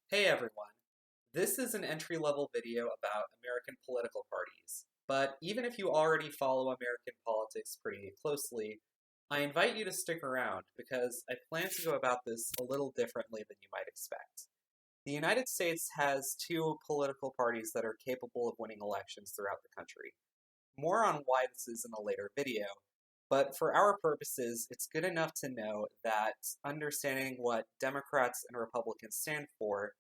Hey everyone, this is an entry-level video about American political parties, but even if you already follow American politics pretty closely, I invite you to stick around because I plan to go about this a little differently than you might expect. The United States has two political parties that are capable of winning elections throughout the country. More on why this is in a later video, but for our purposes, it's good enough to know that understanding what Democrats and Republicans stand for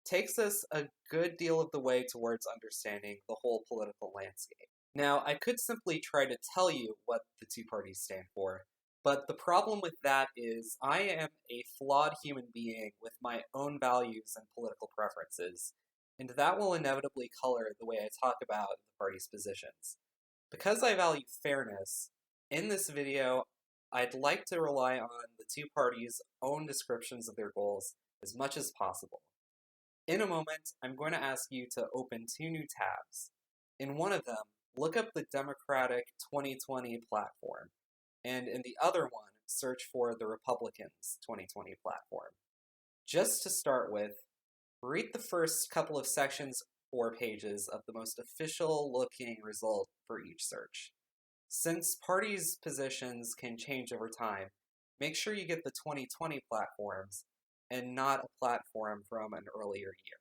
takes us a good deal of the way towards understanding the whole political landscape. Now, I could simply try to tell you what the two parties stand for, but the problem with that is I am a flawed human being with my own values and political preferences, and that will inevitably color the way I talk about the party's positions. Because I value fairness, in this video, I'd like to rely on the two parties' own descriptions of their goals as much as possible. In a moment, I'm going to ask you to open two new tabs. In one of them, look up the Democratic 2020 platform, and in the other one, search for the Republicans' 2020 platform. Just to start with, read the first couple of sections or pages of the most official looking result for each search. Since parties' positions can change over time, make sure you get the 2020 platforms and not a platform from an earlier year.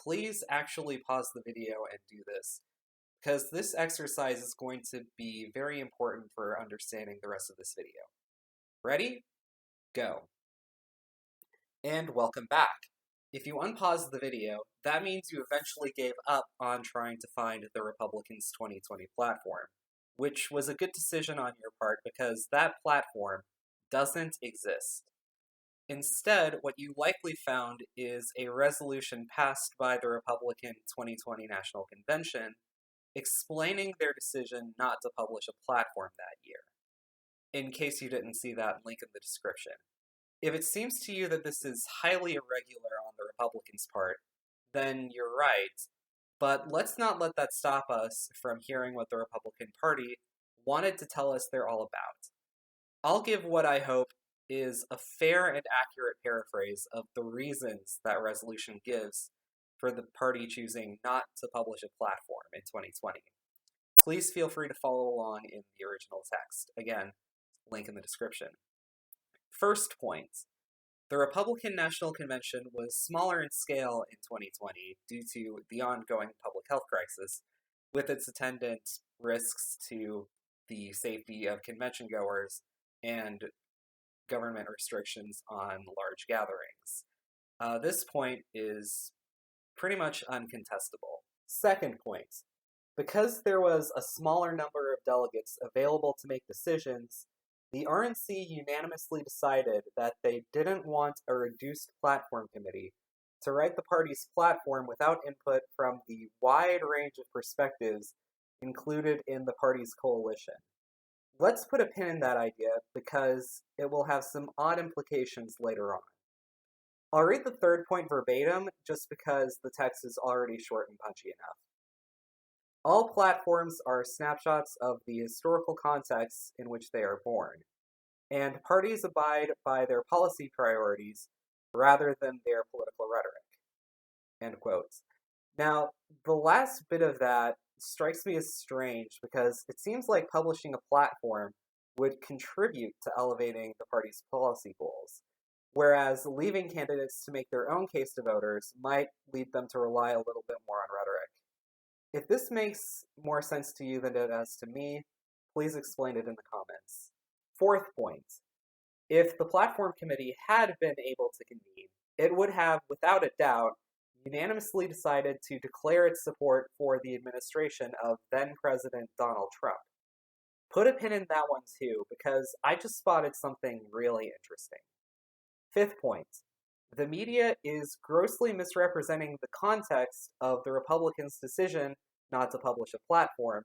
Please actually pause the video and do this, because this exercise is going to be very important for understanding the rest of this video. Ready? Go. And welcome back. If you unpause the video, that means you eventually gave up on trying to find the Republicans' 2020 platform, which was a good decision on your part because that platform doesn't exist. Instead, what you likely found is a resolution passed by the Republican 2020 National Convention explaining their decision not to publish a platform that year, in case you didn't see that link in the description. If it seems to you that this is highly irregular on the Republicans' part, then you're right, but let's not let that stop us from hearing what the Republican Party wanted to tell us they're all about. I'll give what I hope is a fair and accurate paraphrase of the reasons that resolution gives for the party choosing not to publish a platform in 2020. Please feel free to follow along in the original text. Again, link in the description. First point. The Republican National Convention was smaller in scale in 2020 due to the ongoing public health crisis, with its attendant risks to the safety of convention goers and government restrictions on large gatherings. This point is pretty much uncontestable. Second point, because there was a smaller number of delegates available to make decisions, the RNC unanimously decided that they didn't want a reduced platform committee to write the party's platform without input from the wide range of perspectives included in the party's coalition. Let's put a pin in that idea because it will have some odd implications later on. I'll read the third point verbatim just because the text is already short and punchy enough. All platforms are snapshots of the historical contexts in which they are born, and parties abide by their policy priorities rather than their political rhetoric. End quotes. Now, the last bit of that strikes me as strange because it seems like publishing a platform would contribute to elevating the party's policy goals, whereas leaving candidates to make their own case to voters might lead them to rely a little bit more on rhetoric. If this makes more sense to you than it does to me, please explain it in the comments. Fourth point. If the platform committee had been able to convene, it would have, without a doubt, unanimously decided to declare its support for the administration of then-President Donald Trump. Put a pin in that one too, because I just spotted something really interesting. Fifth point. The media is grossly misrepresenting the context of the Republicans' decision not to publish a platform,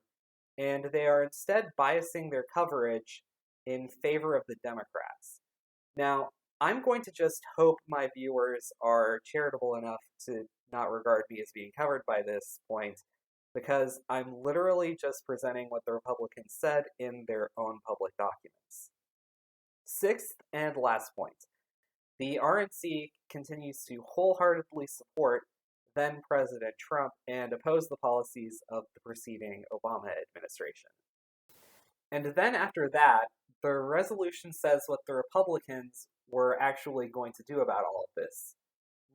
and they are instead biasing their coverage in favor of the Democrats. Now, I'm going to just hope my viewers are charitable enough to not regard me as being covered by this point, because I'm literally just presenting what the Republicans said in their own public documents. Sixth and last point. The RNC continues to wholeheartedly support then President Trump and oppose the policies of the preceding Obama administration. And then after that, the resolution says what the Republicans were actually going to do about all of this.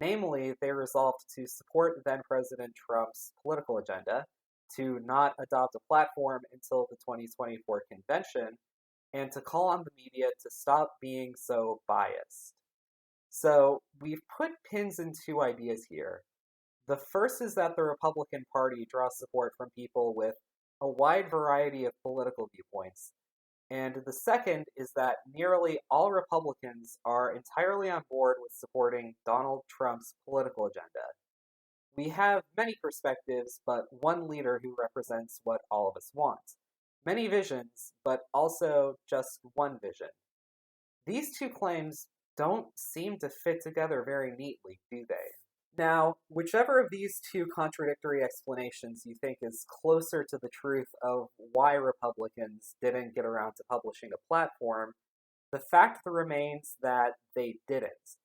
Namely, they resolved to support then President Trump's political agenda, to not adopt a platform until the 2024 convention, and to call on the media to stop being so biased. So, we've put pins in two ideas here. The first is that the Republican Party draws support from people with a wide variety of political viewpoints. And the second is that nearly all Republicans are entirely on board with supporting Donald Trump's political agenda. We have many perspectives, but one leader who represents what all of us want. Many visions, but also just one vision. These two claims don't seem to fit together very neatly, do they? Now, whichever of these two contradictory explanations you think is closer to the truth of why Republicans didn't get around to publishing a platform, the fact remains that they didn't.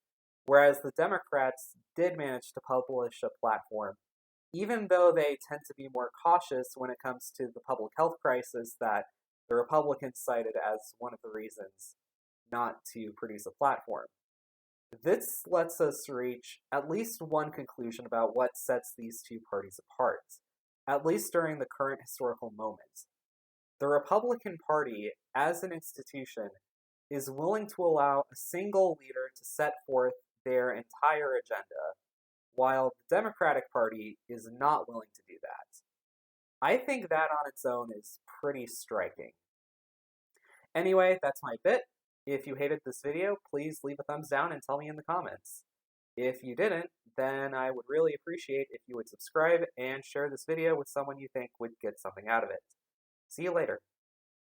Whereas the Democrats did manage to publish a platform, even though they tend to be more cautious when it comes to the public health crisis that the Republicans cited as one of the reasons not to produce a platform. This lets us reach at least one conclusion about what sets these two parties apart, at least during the current historical moment. The Republican Party, as an institution, is willing to allow a single leader to set forth their entire agenda, while the Democratic Party is not willing to do that. I think that on its own is pretty striking. Anyway, that's my bit. If you hated this video, please leave a thumbs down and tell me in the comments. If you didn't, then I would really appreciate if you would subscribe and share this video with someone you think would get something out of it. See you later.